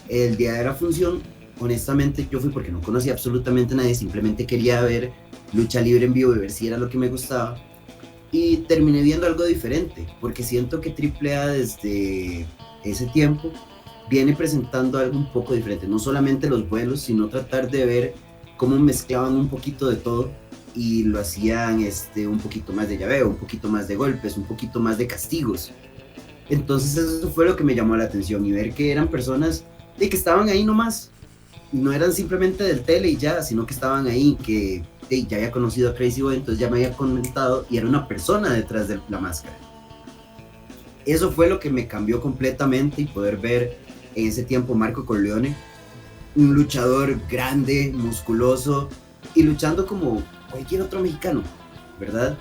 [SPEAKER 3] El día de la función, honestamente, yo fui porque no conocía absolutamente a nadie, simplemente quería ver lucha libre en vivo y ver si era lo que me gustaba. Y terminé viendo algo diferente, porque siento que AAA desde ese tiempo viene presentando algo un poco diferente, no solamente los vuelos, sino tratar de ver cómo mezclaban un poquito de todo y lo hacían un poquito más de llaveo, un poquito más de golpes, un poquito más de castigos. Entonces eso fue lo que me llamó la atención y ver que eran personas que estaban ahí nomás, no eran simplemente del tele y ya, sino que estaban ahí, que ya había conocido a Crazy Boy, entonces ya me había comentado y era una persona detrás de la máscara. Eso fue lo que me cambió completamente y poder ver en ese tiempo Marco Corleone, un luchador grande, musculoso y luchando como cualquier otro mexicano, ¿verdad?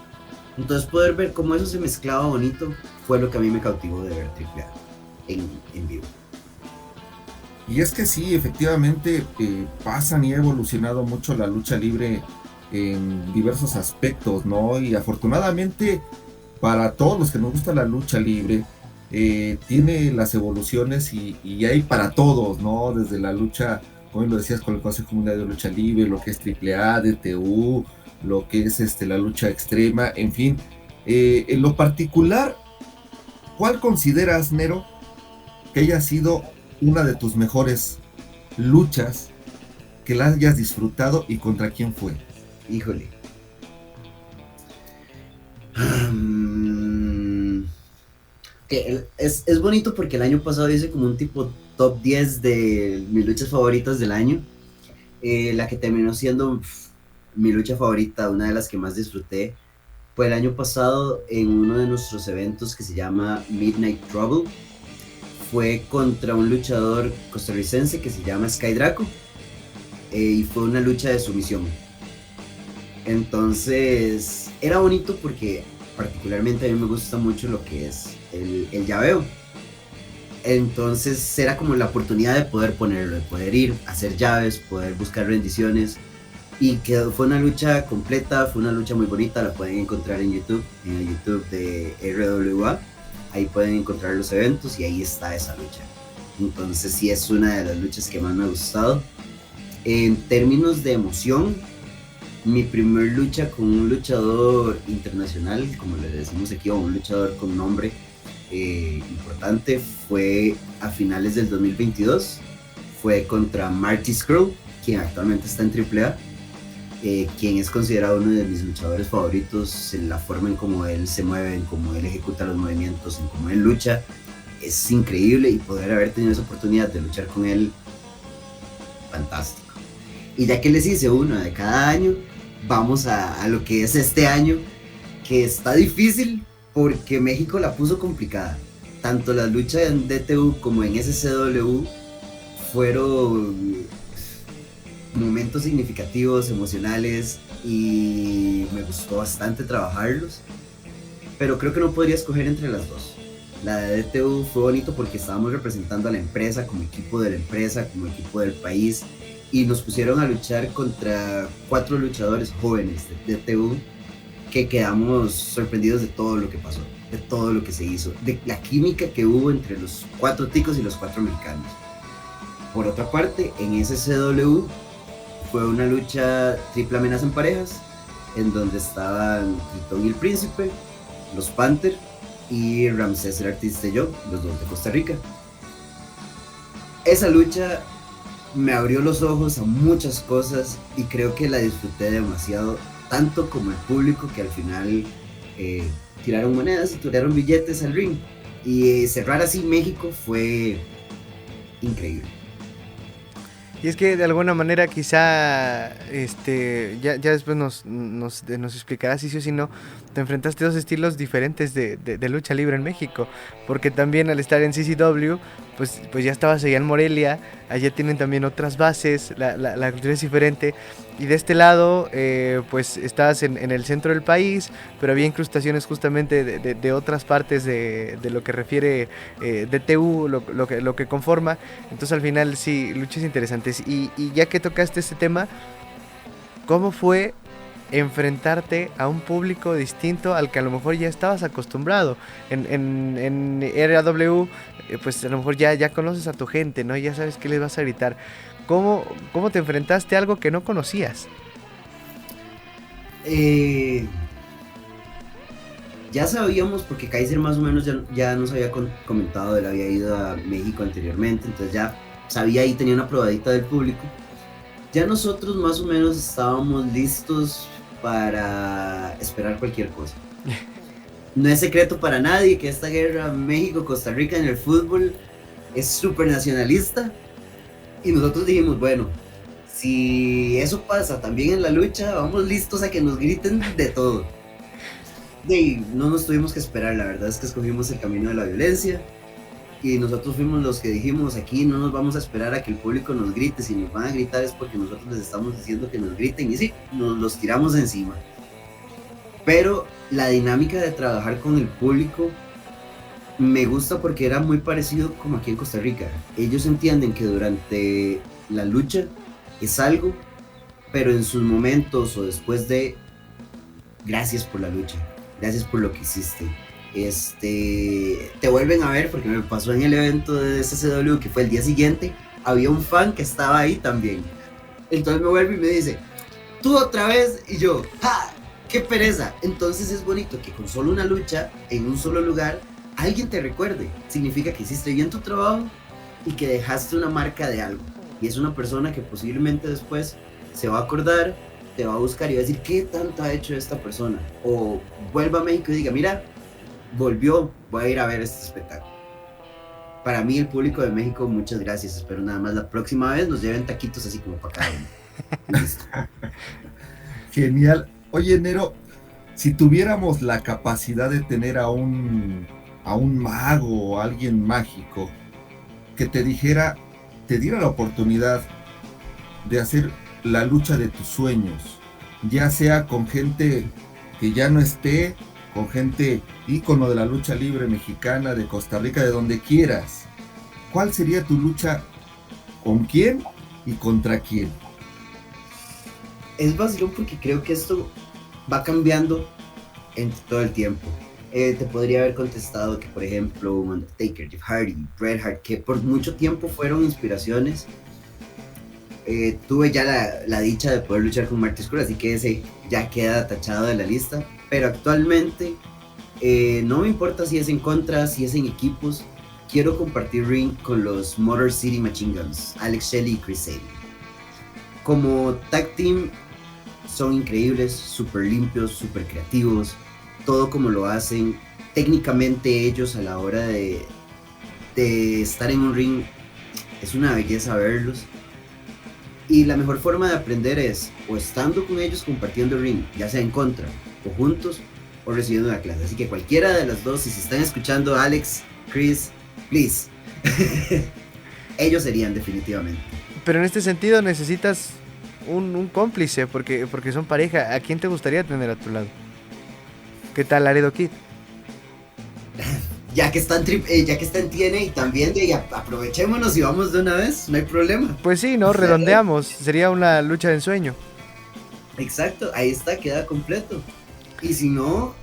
[SPEAKER 3] Entonces poder ver cómo eso se mezclaba bonito fue lo que a mí me cautivó de ver AAA en vivo.
[SPEAKER 2] Y es que sí, efectivamente pasan y ha evolucionado mucho la lucha libre en diversos aspectos, ¿no? Y afortunadamente para todos los que nos gusta la lucha libre, tiene las evoluciones y hay para todos, ¿no? Desde la lucha, como lo decías, con el Consejo Mundial de Lucha Libre, lo que es AAA, DTU, lo que es la lucha extrema, en fin. En lo particular, ¿cuál consideras, Nero, que haya sido una de tus mejores luchas, que la hayas disfrutado y contra quién fue?
[SPEAKER 3] Híjole. Es bonito porque el año pasado hice como un tipo top 10 de mis luchas favoritas del año. La que terminó siendo mi lucha favorita, una de las que más disfruté, fue el año pasado en uno de nuestros eventos que se llama Midnight Trouble. Fue contra un luchador costarricense que se llama Sky Draco, y fue una lucha de sumisión. Entonces era bonito porque particularmente a mí me gusta mucho lo que es el llaveo. Entonces era como la oportunidad de poder ponerlo, de poder ir a hacer llaves, poder buscar rendiciones, y que fue una lucha completa, fue una lucha muy bonita. La pueden encontrar en YouTube, en el YouTube de RWA. Ahí pueden encontrar los eventos y ahí está esa lucha. Entonces sí, es una de las luchas que más me ha gustado. En términos de emoción, mi primer lucha con un luchador internacional, como le decimos aquí, o un luchador con nombre importante, fue a finales del 2022. Fue contra Marty Scurll, quien actualmente está en AAA, quien es considerado uno de mis luchadores favoritos en la forma en cómo él se mueve, en cómo él ejecuta los movimientos, en cómo él lucha. Es increíble, y poder haber tenido esa oportunidad de luchar con él, fantástico. Y ya que les hice uno de cada año, vamos a lo que es este año, que está difícil porque México la puso complicada. Tanto la lucha en DTU como en SCW fueron momentos significativos, emocionales, y me gustó bastante trabajarlos, pero creo que no podría escoger entre las dos. La de DTU fue bonito porque estábamos representando a la empresa, como equipo de la empresa, como equipo del país, y nos pusieron a luchar contra 4 luchadores jóvenes de DTU, que quedamos sorprendidos de todo lo que pasó, de todo lo que se hizo, de la química que hubo entre los 4 ticos y los 4 mexicanos. Por otra parte, en SCW fue una lucha triple amenaza en parejas, en donde estaban Tritón y el Príncipe, los Panther y Ramsés el Artista y yo, los dos de Costa Rica. Esa lucha me abrió los ojos a muchas cosas y creo que la disfruté demasiado, tanto como el público, que al final tiraron monedas y tiraron billetes al ring, y cerrar así México fue increíble.
[SPEAKER 1] Y es que de alguna manera quizá ya después nos explicarás si sí o si no, te enfrentaste a 2 estilos diferentes de lucha libre en México, porque también al estar en CCW, pues ya estabas allá en Morelia, allá tienen también otras bases, la cultura es diferente, y de este lado pues estabas en el centro del país, pero había incrustaciones justamente de otras partes de lo que refiere DTU, lo que conforma. Entonces al final sí, luchas interesantes. Y ya que tocaste este tema, ¿cómo fue enfrentarte a un público distinto al que a lo mejor ya estabas acostumbrado? En RAW, pues a lo mejor ya conoces a tu gente, ¿no? Ya sabes qué les vas a gritar. ¿Cómo te enfrentaste a algo que no conocías?
[SPEAKER 3] Ya sabíamos, porque Kaiser más o menos ya nos había comentado, él había ido a México anteriormente, entonces ya sabía y tenía una probadita del público. Ya nosotros más o menos estábamos listos para esperar cualquier cosa. No es secreto para nadie que esta guerra México-Costa Rica en el fútbol es súper nacionalista. Y nosotros dijimos, bueno, si eso pasa también en la lucha, vamos listos a que nos griten de todo. Y no nos tuvimos que esperar, la verdad es que escogimos el camino de la violencia. Y nosotros fuimos los que dijimos, aquí no nos vamos a esperar a que el público nos grite, si nos van a gritar es porque nosotros les estamos diciendo que nos griten, y sí, nos los tiramos encima. Pero la dinámica de trabajar con el público me gusta porque era muy parecido como aquí en Costa Rica. Ellos entienden que durante la lucha es algo, pero en sus momentos o después de, gracias por la lucha, gracias por lo que hiciste. Te vuelven a ver, porque me pasó en el evento de SCW que fue el día siguiente, había un fan que estaba ahí también. Entonces me vuelve y me dice, tú otra vez, y yo, ¡ja! ¡Qué pereza! Entonces es bonito que con solo una lucha, en un solo lugar, alguien te recuerde. Significa que hiciste bien tu trabajo y que dejaste una marca de algo. Y es una persona que posiblemente después se va a acordar, te va a buscar y va a decir, ¿qué tanto ha hecho esta persona? O vuelva a México y diga, mira, volvió, voy a ir a ver este espectáculo. Para mí, el público de México, muchas gracias. Espero nada más la próxima vez nos lleven taquitos así como para cada uno.
[SPEAKER 2] Genial. Oye, Nero, si tuviéramos la capacidad de tener a un mago o alguien mágico que te diera la oportunidad de hacer la lucha de tus sueños, ya sea con gente que ya no esté, con gente ícono de la lucha libre mexicana, de Costa Rica, de donde quieras, ¿cuál sería tu lucha? ¿Con quién y contra quién?
[SPEAKER 3] Es vacilón porque creo que esto va cambiando en todo el tiempo. Te podría haber contestado que, por ejemplo, Undertaker, Jeff Hardy, Bret Hart, que por mucho tiempo fueron inspiraciones. Tuve ya la dicha de poder luchar con Marty Scurll, así que ese ya queda tachado de la lista. Pero actualmente no me importa si es en contra, si es en equipos. Quiero compartir ring con los Motor City Machine Guns, Alex Shelley y Chris Sabin. Como tag team son increíbles, súper limpios, súper creativos, todo como lo hacen. Técnicamente ellos a la hora de estar en un ring es una belleza verlos. Y la mejor forma de aprender es o estando con ellos compartiendo ring, ya sea en contra o juntos, o recibiendo una clase. Así que cualquiera de las dos, si se están escuchando, Alex, Chris, please. Ellos serían definitivamente.
[SPEAKER 1] Pero en este sentido necesitas un cómplice, porque son pareja. ¿A quién te gustaría tener a tu lado? ¿Qué tal Laredo Kid?
[SPEAKER 3] Ya que está en TNA y también aprovechémonos y vamos de una vez, no hay problema.
[SPEAKER 1] Pues sí, ¿no? Redondeamos. Sería una lucha de ensueño.
[SPEAKER 3] Exacto, ahí está, queda completo. Y si no,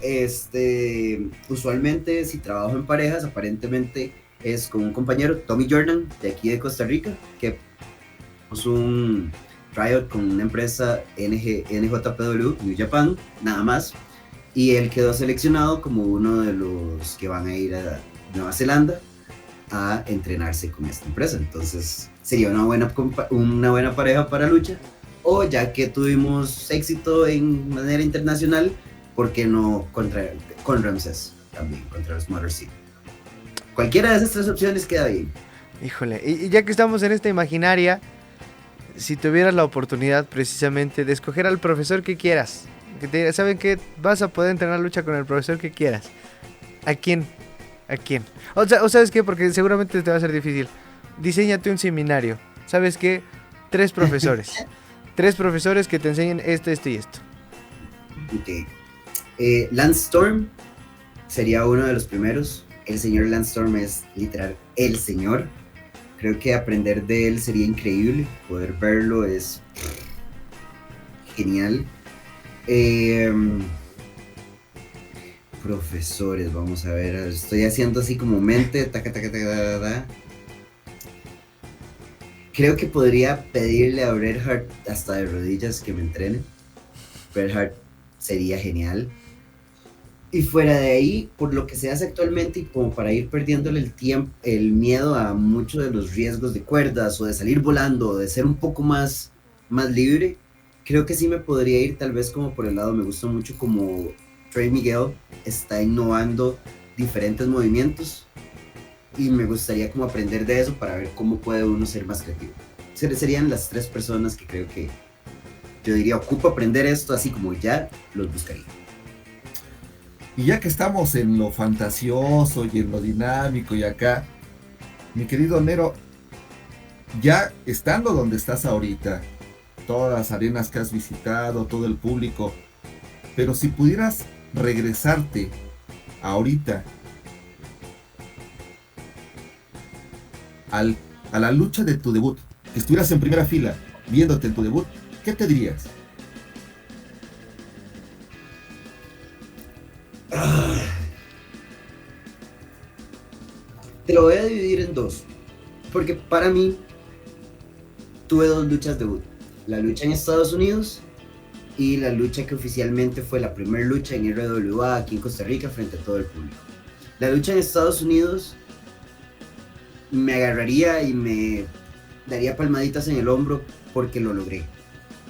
[SPEAKER 3] usualmente si trabajo en parejas, aparentemente es con un compañero, Tommy Jordan, de aquí de Costa Rica, que es un tryout con una empresa NJPW, New Japan, nada más. Y él quedó seleccionado como uno de los que van a ir a Nueva Zelanda a entrenarse con esta empresa. Entonces sería una buena pareja para lucha. O ya que tuvimos éxito en manera internacional, ¿por qué no con Ramses también, contra los Motor City? Cualquiera de esas tres opciones queda bien.
[SPEAKER 1] Híjole, y ya que estamos en esta imaginaria, si tuvieras la oportunidad precisamente de escoger al profesor que quieras, que te diga, ¿saben qué? Vas a poder entrenar lucha con el profesor que quieras. ¿A quién? ¿A quién? O ¿sabes qué? Porque seguramente te va a ser difícil. Diséñate un seminario. ¿Sabes qué? 3 profesores. 3 profesores que te enseñen esto y esto.
[SPEAKER 3] Ok. Lance Storm sería uno de los primeros. El señor Lance Storm es literal el señor. Creo que aprender de él sería increíble. Poder verlo es genial. Profesores, vamos a ver. Estoy haciendo así como mente. Taca, taca, taca, taca, taca. Creo que podría pedirle a Bret Hart hasta de rodillas que me entrene. Bret Hart sería genial. Y fuera de ahí, por lo que se hace actualmente y como para ir perdiéndole el miedo a muchos de los riesgos de cuerdas o de salir volando o de ser un poco más libre, creo que sí me podría ir tal vez como por el lado, me gusta mucho como Trey Miguel está innovando diferentes movimientos y me gustaría como aprender de eso para ver cómo puede uno ser más creativo. Serían las 3 personas que creo que yo diría, ocupo aprender esto, así como ya los buscaría.
[SPEAKER 2] Y ya que estamos en lo fantasioso y en lo dinámico y acá, mi querido Nero, ya estando donde estás ahorita, todas las arenas que has visitado, todo el público, pero si pudieras regresarte ahorita a la lucha de tu debut, que estuvieras en primera fila viéndote en tu debut, ¿qué te dirías?
[SPEAKER 3] Te lo voy a dividir en 2, porque para mí tuve 2 luchas debut. La lucha en Estados Unidos y la lucha que oficialmente fue la primera lucha en RWA aquí en Costa Rica frente a todo el público. La lucha en Estados Unidos me agarraría y me daría palmaditas en el hombro porque lo logré.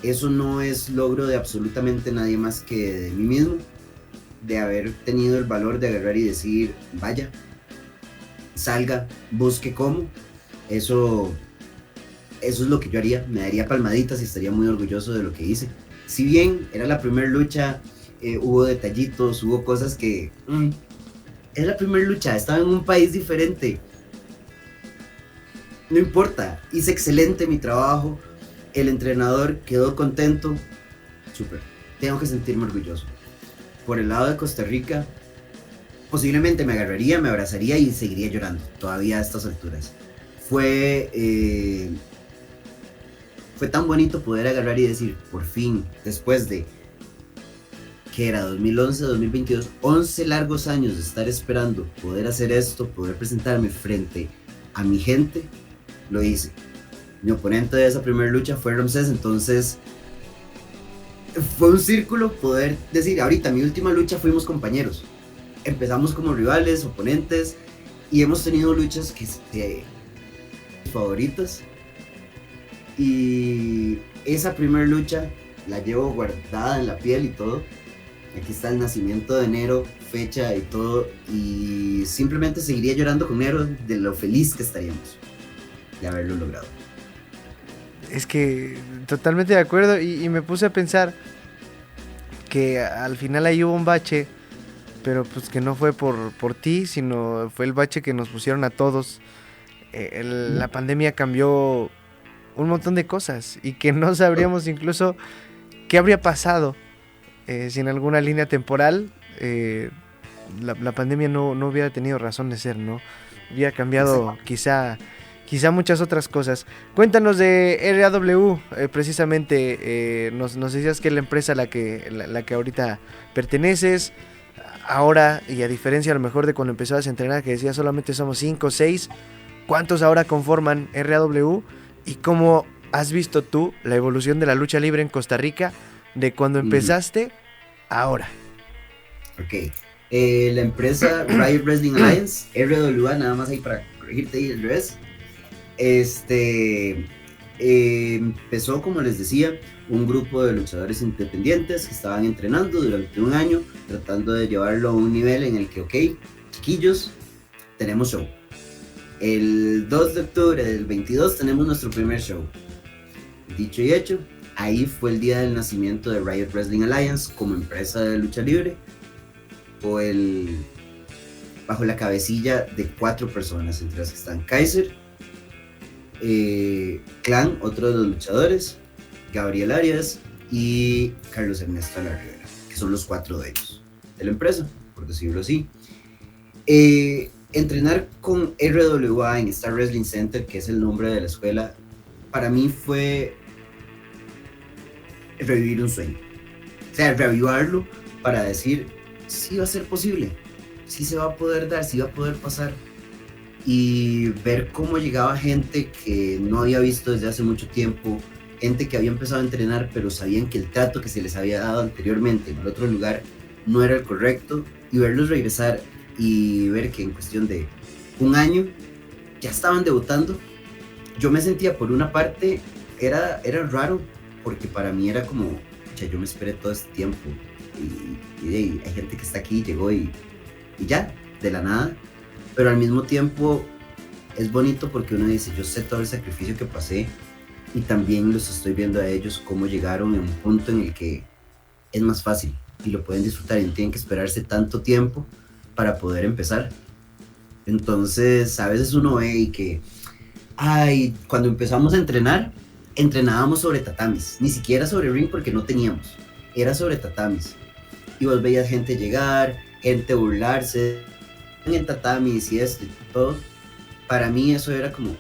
[SPEAKER 3] Eso no es logro de absolutamente nadie más que de mí mismo, de haber tenido el valor de agarrar y decir, vaya, salga, busque cómo. Eso es lo que yo haría, me daría palmaditas y estaría muy orgulloso de lo que hice. Si bien era la primera lucha, hubo detallitos, hubo cosas que... es la primera lucha, estaba en un país diferente. No importa, hice excelente mi trabajo, el entrenador quedó contento, súper, tengo que sentirme orgulloso. Por el lado de Costa Rica, posiblemente me agarraría, me abrazaría y seguiría llorando, todavía a estas alturas. Fue tan bonito poder agarrar y decir, por fin, después de, que era 2011, 2022, 11 largos años de estar esperando poder hacer esto, poder presentarme frente a mi gente, lo hice. Mi oponente de esa primera lucha fue Ramsés, entonces fue un círculo poder decir, ahorita mi última lucha fuimos compañeros, empezamos como rivales, oponentes, y hemos tenido luchas que favoritas, y esa primera lucha la llevo guardada en la piel y todo. Aquí está el nacimiento de Nero, fecha y todo, y simplemente seguiría llorando con Nero de lo feliz que estaríamos de haberlo logrado.
[SPEAKER 1] Es que totalmente de acuerdo, y me puse a pensar que al final ahí hubo un bache, pero pues que no fue por ti, sino fue el bache que nos pusieron a todos. La pandemia cambió un montón de cosas y que no sabríamos incluso qué habría pasado si en alguna línea temporal la pandemia no hubiera tenido razón de ser, ¿no? Hubiera cambiado quizá muchas otras cosas. Cuéntanos de RAW, precisamente, nos decías que es la empresa a la que ahorita perteneces, ahora, y a diferencia a lo mejor de cuando empezabas a entrenar, que decías solamente somos 5 o 6, ¿cuántos ahora conforman RAW? ¿Y cómo has visto tú la evolución de la lucha libre en Costa Rica de cuando empezaste a ahora?
[SPEAKER 3] Ok, la empresa Riot Wrestling Alliance, RWA, nada más ahí para corregirte ahí el revés. Empezó, como les decía, un grupo de luchadores independientes que estaban entrenando durante un año, tratando de llevarlo a un nivel en el que, ok, chiquillos, tenemos show. El 2 de octubre del 22 tenemos nuestro primer show. Dicho y hecho, ahí fue el día del nacimiento de Riot Wrestling Alliance como empresa de lucha libre, bajo la cabecilla de 4 personas, entre las que están Kaiser, Clan, otro de los luchadores, Gabriel Arias y Carlos Ernesto La Rivera, que son los 4 de ellos de la empresa, por decirlo así. Entrenar con RWA en Star Wrestling Center, que es el nombre de la escuela, para mí fue revivir un sueño, o sea, reavivarlo para decir, sí va a ser posible, sí se va a poder dar, sí va a poder pasar. Y ver cómo llegaba gente que no había visto desde hace mucho tiempo, gente que había empezado a entrenar pero sabían que el trato que se les había dado anteriormente en el otro lugar no era el correcto, y verlos regresar y ver que en cuestión de un año ya estaban debutando. Yo me sentía, por una parte, era raro porque para mí era como, yo me esperé todo este tiempo y hay gente que está aquí, llegó y ya, de la nada, pero al mismo tiempo es bonito porque uno dice, yo sé todo el sacrificio que pasé y también los estoy viendo a ellos cómo llegaron a un punto en el que es más fácil y lo pueden disfrutar y no tienen que esperarse tanto tiempo para poder empezar. Entonces a veces uno ve y que, cuando empezamos a entrenar, entrenábamos sobre tatamis, ni siquiera sobre ring porque no teníamos, era sobre tatamis. Y vos veías gente llegar, gente burlarse en tatamis y esto y todo. Para mí eso era como,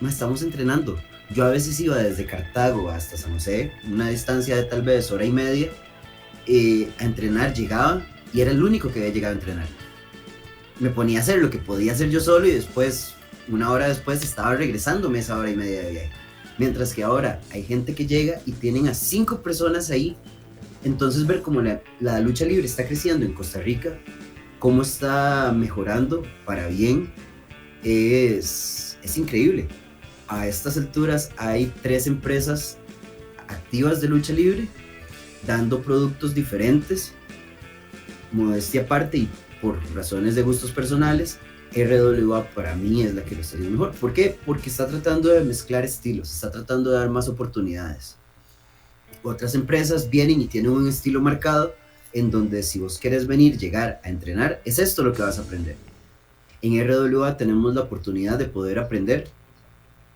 [SPEAKER 3] no estamos entrenando. Yo a veces iba desde Cartago hasta San José, una distancia de tal vez hora y media, a entrenar, llegaba y era el único que había llegado a entrenar. Me ponía a hacer lo que podía hacer yo solo y después, una hora después, estaba regresándome esa hora y media de viaje. Mientras que ahora hay gente que llega y tienen a 5 personas ahí. Entonces ver cómo la lucha libre está creciendo en Costa Rica, cómo está mejorando para bien, es increíble. A estas alturas hay 3 empresas activas de lucha libre, dando productos diferentes, modestia aparte y por razones de gustos personales. RWA para mí es la que lo está haciendo mejor. ¿Por qué? Porque está tratando de mezclar estilos, está tratando de dar más oportunidades. Otras empresas vienen y tienen un estilo marcado en donde si vos querés venir, llegar a entrenar, es esto lo que vas a aprender. En RWA tenemos la oportunidad de poder aprender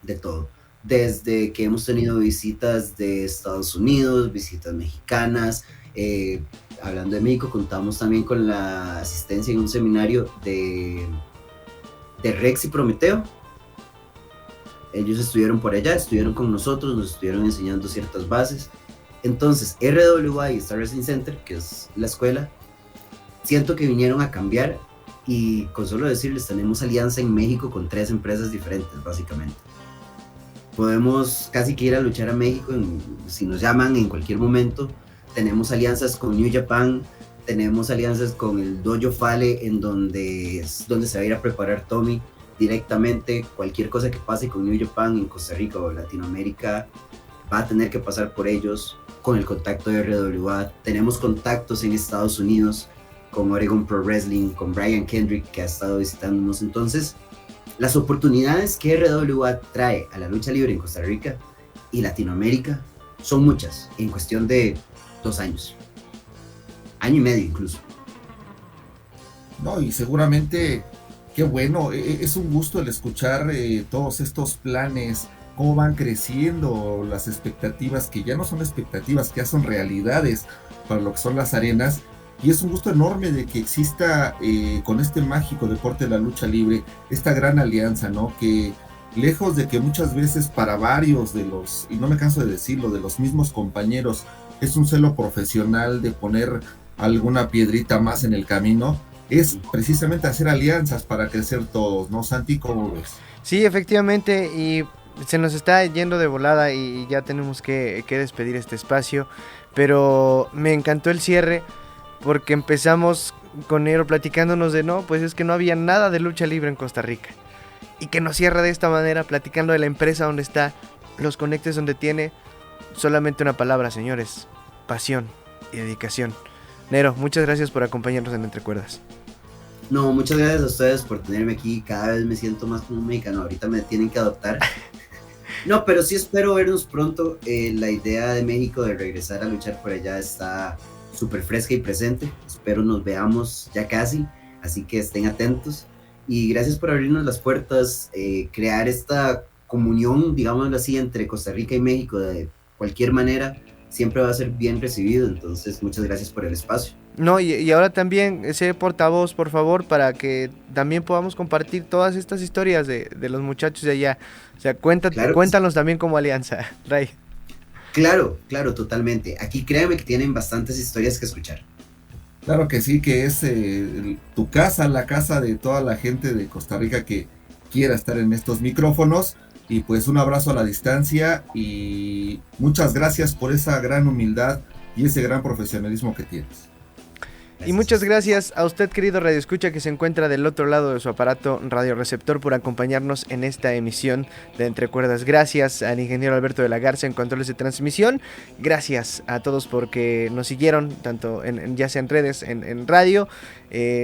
[SPEAKER 3] de todo. Desde que hemos tenido visitas de Estados Unidos, visitas mexicanas, hablando de México, contamos también con la asistencia en un seminario de Rex y Prometeo. Ellos estuvieron por allá, estuvieron con nosotros, nos estuvieron enseñando ciertas bases. Entonces, RWA y Star Wrestling Center, que es la escuela, siento que vinieron a cambiar y con solo decirles, tenemos alianza en México con 3 empresas diferentes, básicamente. Podemos casi que ir a luchar a México si nos llaman en cualquier momento. Tenemos alianzas con New Japan, tenemos alianzas con el Dojo Fale, en donde se va a ir a preparar Tommy directamente. Cualquier cosa que pase con New Japan en Costa Rica o Latinoamérica va a tener que pasar por ellos, con el contacto de RWA. Tenemos contactos en Estados Unidos con Oregon Pro Wrestling, con Brian Kendrick, que ha estado visitándonos. Entonces, las oportunidades que RWA trae a la lucha libre en Costa Rica y Latinoamérica son muchas, en cuestión de 2 años, año y medio incluso.
[SPEAKER 2] No, y seguramente, qué bueno, es un gusto el escuchar todos estos planes, cómo van creciendo las expectativas, que ya no son expectativas, que ya son realidades para lo que son las arenas. Y es un gusto enorme de que exista con este mágico deporte de la lucha libre esta gran alianza, ¿no? Que lejos de que muchas veces para varios de los, y no me canso de decirlo, de los mismos compañeros, es un celo profesional de poner alguna piedrita más en el camino, es precisamente hacer alianzas para crecer todos, ¿no, Santi? ¿Cómo ves?
[SPEAKER 1] Sí, efectivamente, y se nos está yendo de volada y ya tenemos que despedir este espacio, pero me encantó el cierre porque empezamos con Nero platicándonos de pues es que no había nada de lucha libre en Costa Rica, y que nos cierra de esta manera platicando de la empresa donde está, los conectes donde tiene. Solamente una palabra, señores: pasión y dedicación. Nero, muchas gracias por acompañarnos en Entre Cuerdas.
[SPEAKER 3] No, muchas gracias a ustedes por tenerme aquí. Cada vez me siento más como un mexicano. Ahorita me tienen que adoptar. No, pero sí espero vernos pronto. La idea de México de regresar a luchar por allá está súper fresca y presente. Espero nos veamos ya casi, así que estén atentos. Y gracias por abrirnos las puertas, crear esta comunión, digámoslo así, entre Costa Rica y México de cualquier manera. Siempre va a ser bien recibido, entonces muchas gracias por el espacio.
[SPEAKER 1] No, y ahora también sé portavoz, por favor, para que también podamos compartir todas estas historias de los muchachos de allá. O sea, cuéntanos también como alianza, Ray.
[SPEAKER 3] Claro, totalmente. Aquí créanme que tienen bastantes historias que escuchar.
[SPEAKER 2] Claro que sí, que es tu casa, la casa de toda la gente de Costa Rica que quiera estar en estos micrófonos. Y pues un abrazo a la distancia y muchas gracias por esa gran humildad y ese gran profesionalismo que tienes.
[SPEAKER 1] Y muchas gracias a usted, querido radioescucha, que se encuentra del otro lado de su aparato radioreceptor, por acompañarnos en esta emisión de Entre Cuerdas. Gracias al ingeniero Alberto de la Garza en controles de transmisión. Gracias a todos porque nos siguieron, tanto ya sea en redes, en radio.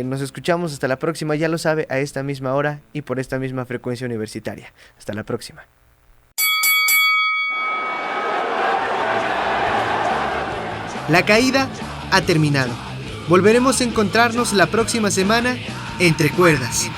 [SPEAKER 1] Nos escuchamos hasta la próxima, ya lo sabe, a esta misma hora y por esta misma frecuencia universitaria. Hasta la próxima. La caída ha terminado. Volveremos a encontrarnos la próxima semana Entre Cuerdas.